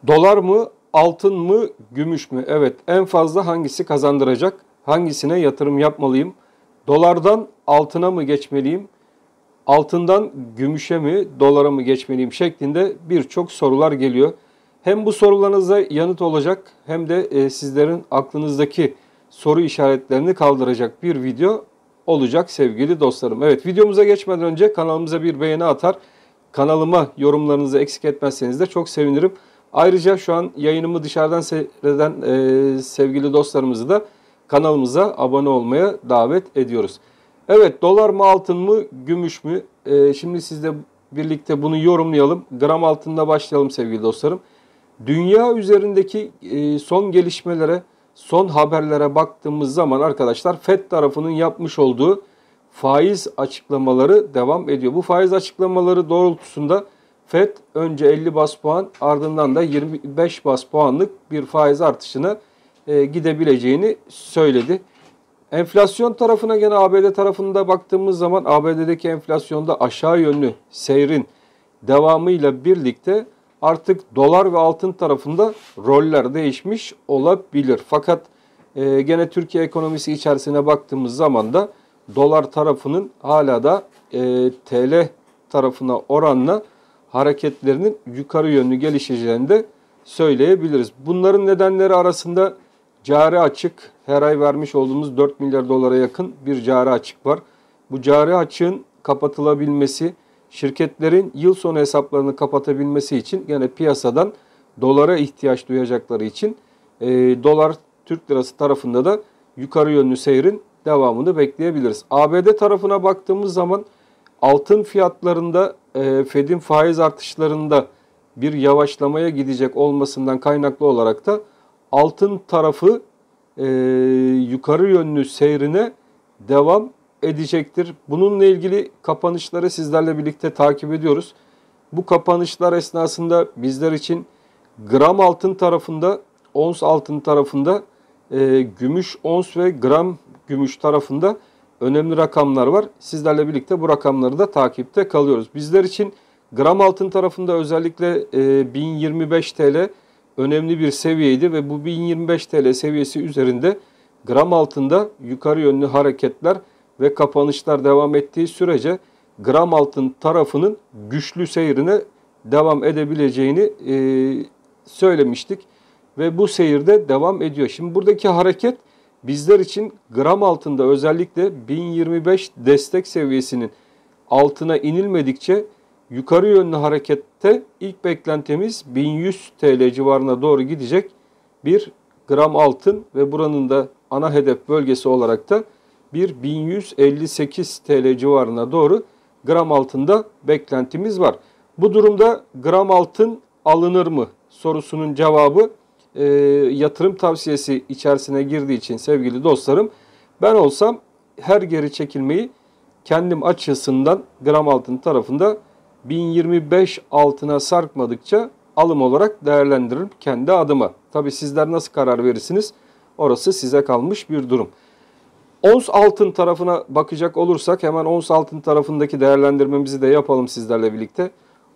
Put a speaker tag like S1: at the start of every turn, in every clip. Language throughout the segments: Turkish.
S1: Dolar mı, altın mı, gümüş mü? Evet, en fazla hangisi kazandıracak? Hangisine yatırım yapmalıyım? Dolardan altına mı geçmeliyim? Altından gümüşe mi, dolara mı geçmeliyim şeklinde birçok sorular geliyor. Hem bu sorularınıza yanıt olacak hem de sizlerin aklınızdaki soru işaretlerini kaldıracak bir video olacak sevgili dostlarım. Evet, videomuza geçmeden önce kanalımıza bir beğeni atar, kanalıma yorumlarınızı eksik etmezseniz de çok sevinirim. Ayrıca şu an yayınımı dışarıdan seyreden sevgili dostlarımızı da kanalımıza abone olmaya davet ediyoruz. Evet, dolar mı, altın mı, gümüş mü? Şimdi sizle birlikte bunu yorumlayalım. Gram altında başlayalım sevgili dostlarım. Dünya üzerindeki son gelişmelere, son haberlere baktığımız zaman arkadaşlar FED tarafının yapmış olduğu faiz açıklamaları devam ediyor. Bu faiz açıklamaları doğrultusunda FED önce 50 bas puan ardından da 25 bas puanlık bir faiz artışına gidebileceğini söyledi. Enflasyon tarafına gene ABD tarafında baktığımız zaman ABD'deki enflasyonda aşağı yönlü seyrin devamıyla birlikte artık dolar ve altın tarafında roller değişmiş olabilir. Fakat gene Türkiye ekonomisi içerisine baktığımız zaman da dolar tarafının hala da TL tarafına oranla hareketlerinin yukarı yönlü gelişeceğini de söyleyebiliriz. Bunların nedenleri arasında cari açık, her ay vermiş olduğumuz 4 milyar dolara yakın bir cari açık var. Bu cari açığın kapatılabilmesi, şirketlerin yıl sonu hesaplarını kapatabilmesi için gene piyasadan dolara ihtiyaç duyacakları için dolar Türk lirası tarafında da yukarı yönlü seyrin devamını bekleyebiliriz. ABD tarafına baktığımız zaman altın fiyatlarında Fed'in faiz artışlarında bir yavaşlamaya gidecek olmasından kaynaklı olarak da altın tarafı yukarı yönlü seyrine devam edecektir. Bununla ilgili kapanışları sizlerle birlikte takip ediyoruz. Bu kapanışlar esnasında bizler için gram altın tarafında, ons altın tarafında, gümüş ons ve gram gümüş tarafında önemli rakamlar var. Sizlerle birlikte bu rakamları da takipte kalıyoruz. Bizler için gram altın tarafında özellikle 1025 TL önemli bir seviyeydi ve bu 1025 TL seviyesi üzerinde gram altında yukarı yönlü hareketler ve kapanışlar devam ettiği sürece gram altın tarafının güçlü seyrine devam edebileceğini söylemiştik ve bu seyirde devam ediyor. Şimdi buradaki hareket bizler için gram altında özellikle 1025 destek seviyesinin altına inilmedikçe yukarı yönlü harekette ilk beklentimiz 1100 TL civarına doğru gidecek bir gram altın ve buranın da ana hedef bölgesi olarak da bir 1158 TL civarına doğru gram altında beklentimiz var. Bu durumda gram altın alınır mı sorusunun cevabı yatırım tavsiyesi içerisine girdiği için sevgili dostlarım, ben olsam her geri çekilmeyi kendim açısından gram altın tarafında 1025 altına sarkmadıkça alım olarak değerlendiririm kendi adıma. Tabi sizler nasıl karar verirsiniz? Orası size kalmış bir durum. Ons altın tarafına bakacak olursak hemen ons altın tarafındaki değerlendirmemizi de yapalım sizlerle birlikte.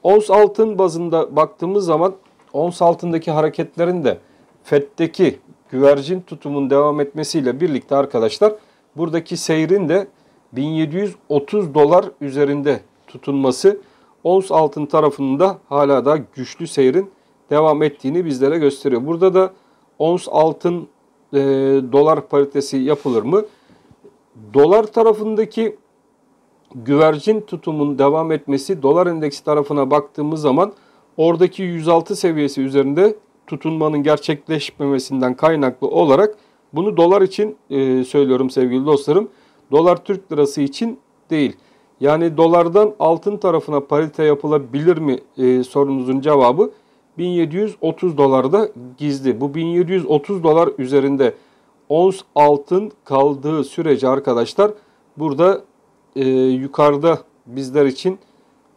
S1: Ons altın bazında baktığımız zaman ons altındaki hareketlerin de FED'deki güvercin tutumun devam etmesiyle birlikte arkadaşlar buradaki seyrin de 1730 dolar üzerinde tutunması ons altın tarafında hala da güçlü seyrin devam ettiğini bizlere gösteriyor. Burada da ons altın dolar paritesi yapılır mı? Dolar tarafındaki güvercin tutumun devam etmesi dolar endeksi tarafına baktığımız zaman oradaki 106 seviyesi üzerinde tutunmanın gerçekleşmemesinden kaynaklı olarak bunu dolar için söylüyorum sevgili dostlarım. Dolar Türk lirası için değil. Yani dolardan altın tarafına parite yapılabilir mi sorunuzun cevabı 1730 dolarda gizli. Bu 1730 dolar üzerinde ons altın kaldığı sürece arkadaşlar burada yukarıda bizler için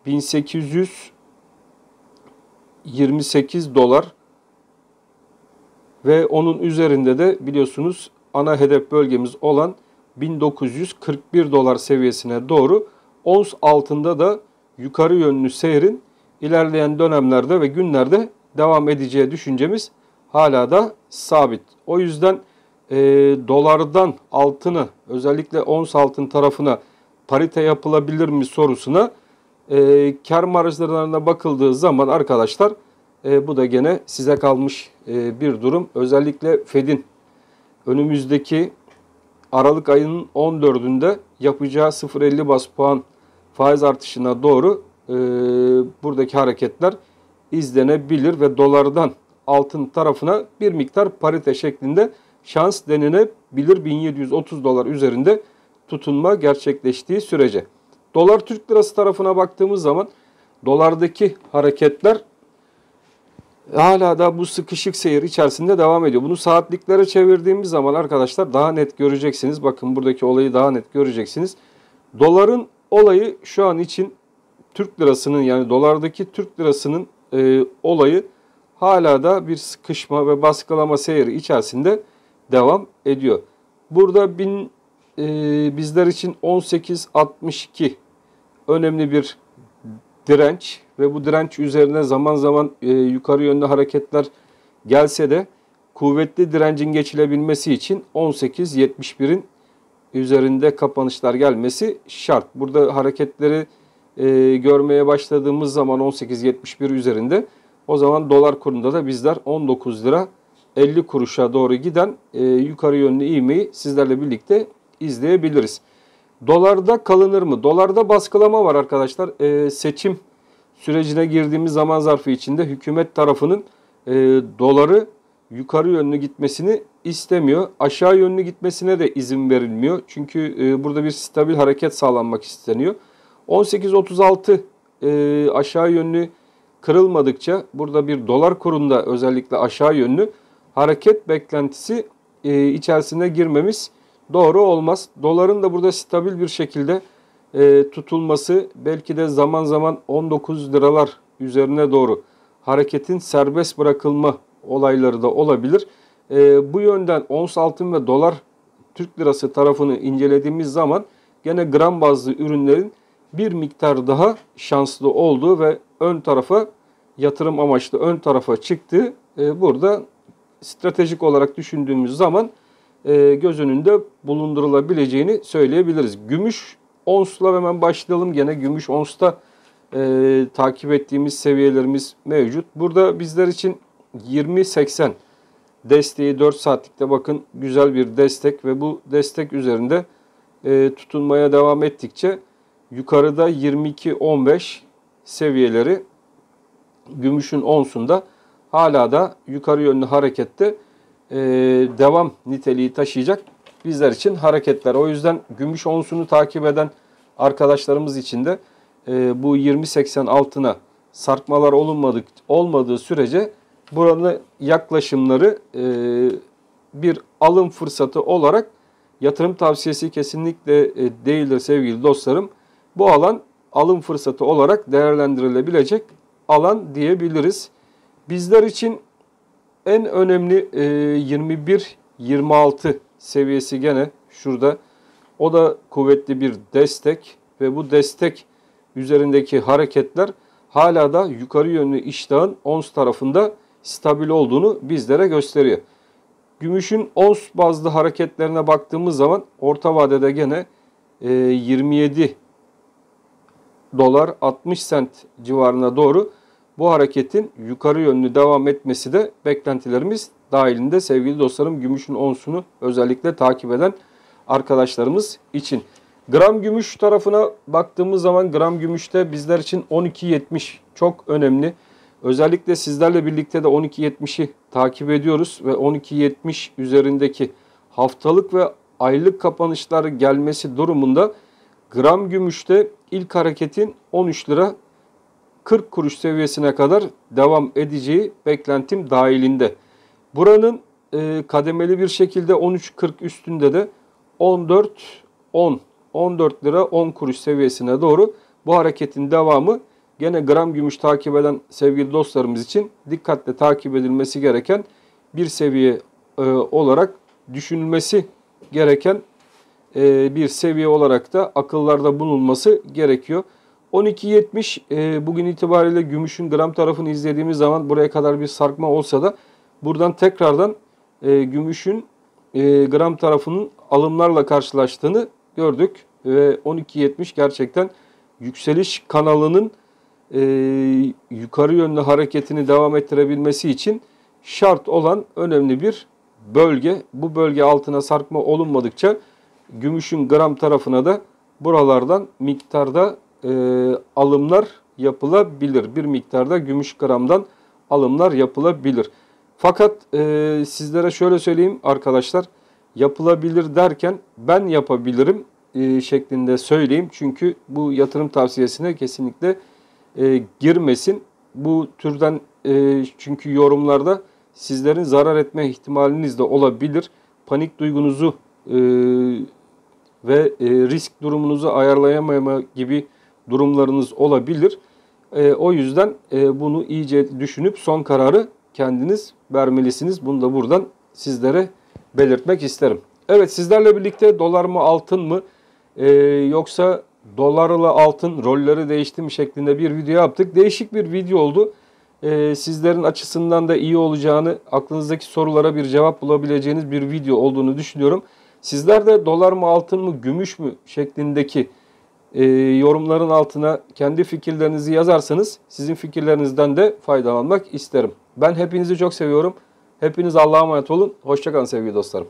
S1: 1828 dolar ve onun üzerinde de biliyorsunuz ana hedef bölgemiz olan 1941 dolar seviyesine doğru ons altında da yukarı yönlü seyrin ilerleyen dönemlerde ve günlerde devam edeceği düşüncemiz hala da sabit. O yüzden dolardan altını, özellikle ons altın tarafına parite yapılabilir mi sorusuna kar marjlarına bakıldığı zaman arkadaşlar bu da gene size kalmış bir durum. Özellikle Fed'in önümüzdeki Aralık ayının 14'ünde yapacağı 0,50 bas puan faiz artışına doğru buradaki hareketler izlenebilir ve dolardan altın tarafına bir miktar parite şeklinde şans denilebilir 1730 dolar üzerinde tutunma gerçekleştiği sürece. Dolar Türk lirası tarafına baktığımız zaman dolardaki hareketler hala da bu sıkışık seyir içerisinde devam ediyor. Bunu saatliklere çevirdiğimiz zaman arkadaşlar daha net göreceksiniz. Bakın buradaki olayı daha net göreceksiniz. Doların olayı şu an için Türk lirasının, yani dolardaki Türk lirasının olayı hala da bir sıkışma ve baskılama seyri içerisinde devam ediyor. Burada bizler için 18.62 önemli bir direnç ve bu direnç üzerine zaman zaman yukarı yönlü hareketler gelse de kuvvetli direncin geçilebilmesi için 18.71'in üzerinde kapanışlar gelmesi şart. Burada hareketleri görmeye başladığımız zaman 18.71 üzerinde, o zaman dolar kurunda da bizler 19 lira 50 kuruşa doğru giden yukarı yönlü ivmeyi sizlerle birlikte izleyebiliriz. Dolarda kalınır mı? Dolarda baskılama var arkadaşlar. Seçim sürecine girdiğimiz zaman zarfı içinde hükümet tarafının doları yukarı yönlü gitmesini istemiyor. Aşağı yönlü gitmesine de izin verilmiyor. Çünkü burada bir stabil hareket sağlanmak isteniyor. 18.36 aşağı yönlü kırılmadıkça burada bir dolar kurunda özellikle aşağı yönlü hareket beklentisi içerisine girmemiz doğru olmaz. Doların da burada stabil bir şekilde tutulması, belki de zaman zaman 19 liralar üzerine doğru hareketin serbest bırakılma olayları da olabilir. Bu yönden ons altın ve dolar Türk lirası tarafını incelediğimiz zaman gene gram bazlı ürünlerin bir miktar daha şanslı olduğu ve ön tarafa, yatırım amaçlı ön tarafa çıktığı burada stratejik olarak düşündüğümüz zaman göz önünde bulundurulabileceğini söyleyebiliriz. Gümüş onsla hemen başlayalım. Gene gümüş onsta takip ettiğimiz seviyelerimiz mevcut. Burada bizler için 20.80 desteği 4 saatlikte bakın güzel bir destek ve bu destek üzerinde tutunmaya devam ettikçe yukarıda 22.15 seviyeleri gümüşün onsunda hala da yukarı yönlü harekette devam niteliği taşıyacak bizler için hareketler. O yüzden gümüş onsunu takip eden arkadaşlarımız için de bu 20.80 altına sarkmalar olmadığı sürece buranın yaklaşımları bir alım fırsatı olarak yatırım tavsiyesi kesinlikle değildir sevgili dostlarım. Bu alan alım fırsatı olarak değerlendirilebilecek alan diyebiliriz. Bizler için en önemli 21-26 seviyesi gene şurada. O da kuvvetli bir destek ve bu destek üzerindeki hareketler hala da yukarı yönlü iştahın ons tarafında stabil olduğunu bizlere gösteriyor. Gümüşün ons bazlı hareketlerine baktığımız zaman orta vadede gene 27 dolar 60 sent civarına doğru bu hareketin yukarı yönlü devam etmesi de beklentilerimiz dahilinde sevgili dostlarım, gümüşün onsunu özellikle takip eden arkadaşlarımız için. Gram gümüş tarafına baktığımız zaman gram gümüşte bizler için 12.70 çok önemli. Özellikle sizlerle birlikte de 12.70'i takip ediyoruz ve 12.70 üzerindeki haftalık ve aylık kapanışlar gelmesi durumunda gram gümüşte ilk hareketin 13 lira 40 kuruş seviyesine kadar devam edeceği beklentim dahilinde. Buranın kademeli bir şekilde 13.40 üstünde de 14 lira 10 kuruş seviyesine doğru bu hareketin devamı gene gram gümüş takip eden sevgili dostlarımız için dikkatle takip edilmesi gereken bir seviye olarak düşünülmesi gereken bir seviye olarak da akıllarda bulunması gerekiyor. 12.70 bugün itibariyle gümüşün gram tarafını izlediğimiz zaman buraya kadar bir sarkma olsa da buradan tekrardan gümüşün gram tarafının alımlarla karşılaştığını gördük. Ve 12.70 gerçekten yükseliş kanalının yukarı yönlü hareketini devam ettirebilmesi için şart olan önemli bir bölge. Bu bölge altına sarkma olunmadıkça gümüşün gram tarafına da buralardan miktarda alımlar yapılabilir. Bir miktarda gümüş gramdan alımlar yapılabilir. Fakat sizlere şöyle söyleyeyim arkadaşlar, yapılabilir derken ben yapabilirim şeklinde söyleyeyim. Çünkü bu yatırım tavsiyesine kesinlikle girmesin. Bu türden çünkü yorumlarda sizlerin zarar etme ihtimaliniz de olabilir. Panik duygunuzu ve risk durumunuzu ayarlayamama gibi durumlarınız olabilir. O yüzden bunu iyice düşünüp son kararı kendiniz vermelisiniz. Bunu da buradan sizlere belirtmek isterim. Evet, sizlerle birlikte dolar mı altın mı yoksa dolarla altın rolleri değişti mi şeklinde bir video yaptık. Değişik bir video oldu. Sizlerin açısından da iyi olacağını, aklınızdaki sorulara bir cevap bulabileceğiniz bir video olduğunu düşünüyorum. Sizler de dolar mı altın mı gümüş mü şeklindeki yorumların altına kendi fikirlerinizi yazarsanız sizin fikirlerinizden de faydalanmak isterim. Ben hepinizi çok seviyorum. Hepiniz Allah'a emanet olun. Hoşça kalın sevgili dostlarım.